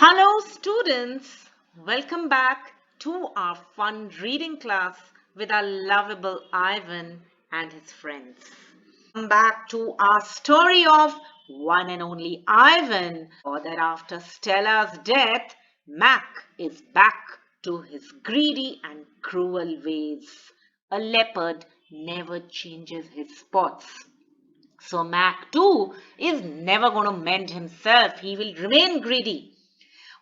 Hello, students. Welcome back to our fun reading class with our lovable Ivan and his friends. Back to our story of one and only Ivan, or that after Stella's death, Mac is back to his greedy and cruel ways. A leopard never changes his spots. So Mac too is never going to mend himself. He will remain greedy.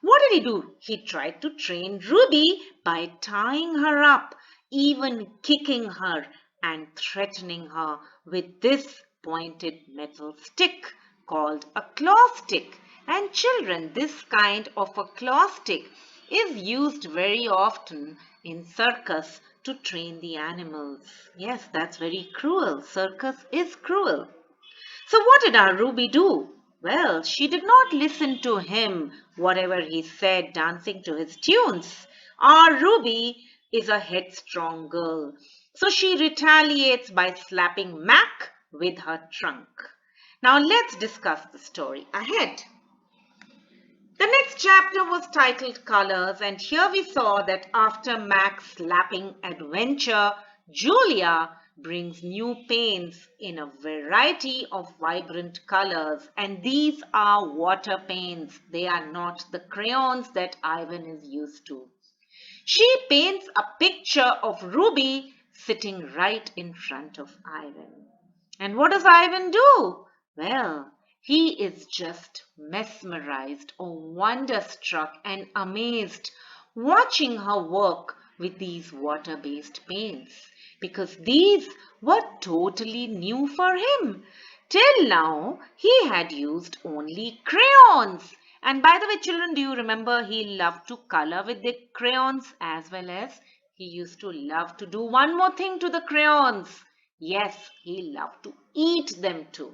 What did he do? He tried to train Ruby by tying her up, even kicking her and threatening her with this pointed metal stick called a claw stick. And children, this kind of a claw stick is used very often in circus to train the animals. Yes, that's very cruel. Circus is cruel. So what did our Ruby do? Well, she did not listen to him, whatever he said, dancing to his tunes. Our Ruby is a headstrong girl. So she retaliates by slapping Mac with her trunk. Now let's discuss the story ahead. The next chapter was titled Colors, and here we saw that after Mac's slapping adventure, Julia brings new paints in a variety of vibrant colors, and these are water paints. They are not the crayons that Ivan is used to. She paints a picture of Ruby sitting right in front of Ivan. And what does Ivan do? Well, he is just mesmerized or wonderstruck and amazed watching her work with these water-based paints because these were totally new for him. Till now, he had used only crayons. And by the way, children, do you remember he loved to color with the crayons as well as he used to love to do one more thing to the crayons. Yes, he loved to eat them too.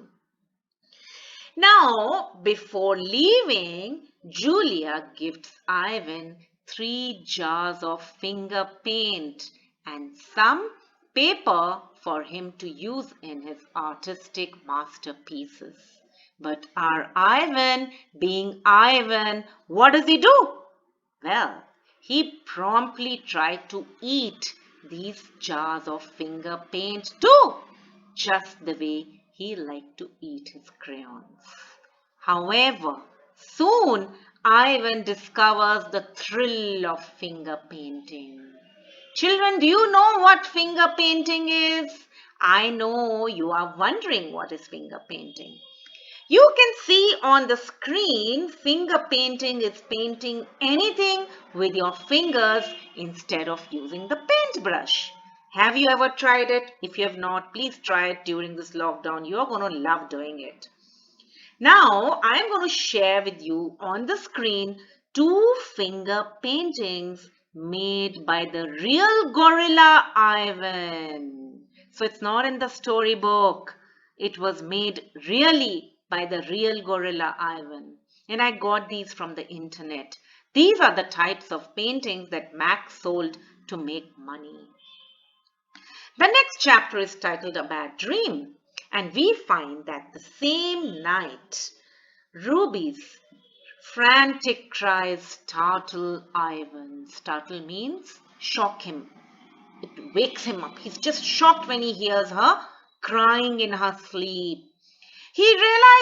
Now, before leaving, Julia gifts Ivan 3 jars of finger paint and some paper for him to use in his artistic masterpieces. But our Ivan, being Ivan, what does he do? Well, he promptly tried to eat these jars of finger paint too, just the way he liked to eat his crayons. However, soon Ivan discovers the thrill of finger painting. Children, do you know what finger painting is? I know you are wondering what is finger painting. You can see on the screen, finger painting is painting anything with your fingers instead of using the paintbrush. Have you ever tried it? If you have not, please try it during this lockdown. You're going to love doing it. Now, I'm going to share with you on the screen 2 finger paintings made by the real gorilla Ivan. So it's not in the storybook. It was made really by the real gorilla Ivan. And I got these from the internet. These are the types of paintings that Max sold to make money. The next chapter is titled A Bad Dream. And we find that the same night, Ruby's frantic cries startle Ivan. Startle means shock him. It wakes him up. He's just shocked when he hears her crying in her sleep. He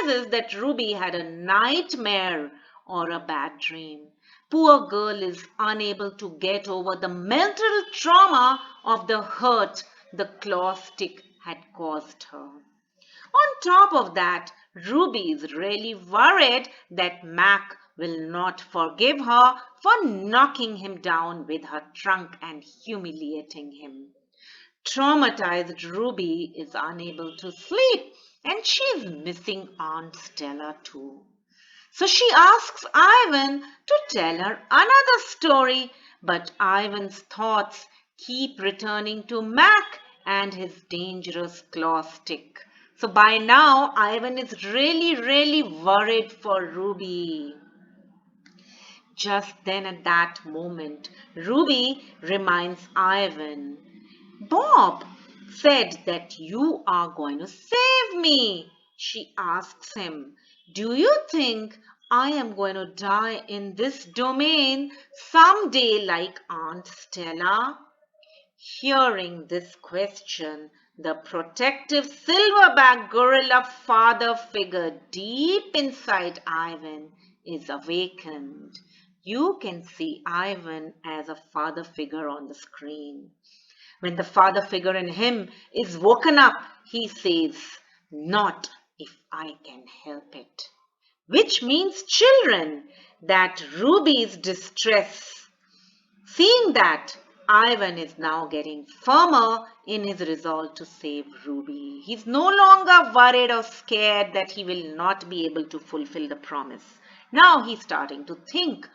realizes that Ruby had a nightmare or a bad dream. Poor girl is unable to get over the mental trauma of the hurt the claw stick had caused her. On top of that, Ruby is really worried that Mac will not forgive her for knocking him down with her trunk and humiliating him. Traumatized Ruby is unable to sleep and she is missing Aunt Stella too. So she asks Ivan to tell her another story, but Ivan's thoughts keep returning to Mac and his dangerous claw stick. So by now, Ivan is really worried for Ruby. Just then at that moment, Ruby reminds Ivan, Bob said that you are going to save me. She asks him, do you think I am going to die in this domain someday like Aunt Stella. Hearing this question, the protective silverback gorilla father figure deep inside Ivan is awakened. You can see Ivan as a father figure on the screen. When the father figure in him is woken up, he says, "Not if I can help it." Which means, children, that Ruby's distress. Seeing that, Ivan is now getting firmer in his resolve to save Ruby. He's no longer worried or scared that he will not be able to fulfill the promise. Now he's starting to think,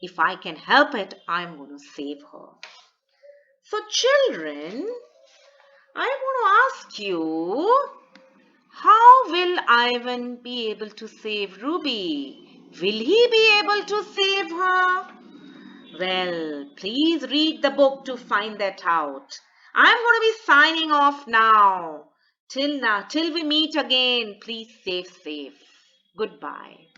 if I can help it, I'm going to save her. So children, I want to ask you, how will Ivan be able to save Ruby? Will he be able to save her? Well, please read the book to find that out. I'm going to be signing off now. Till we meet again, please stay safe. Goodbye.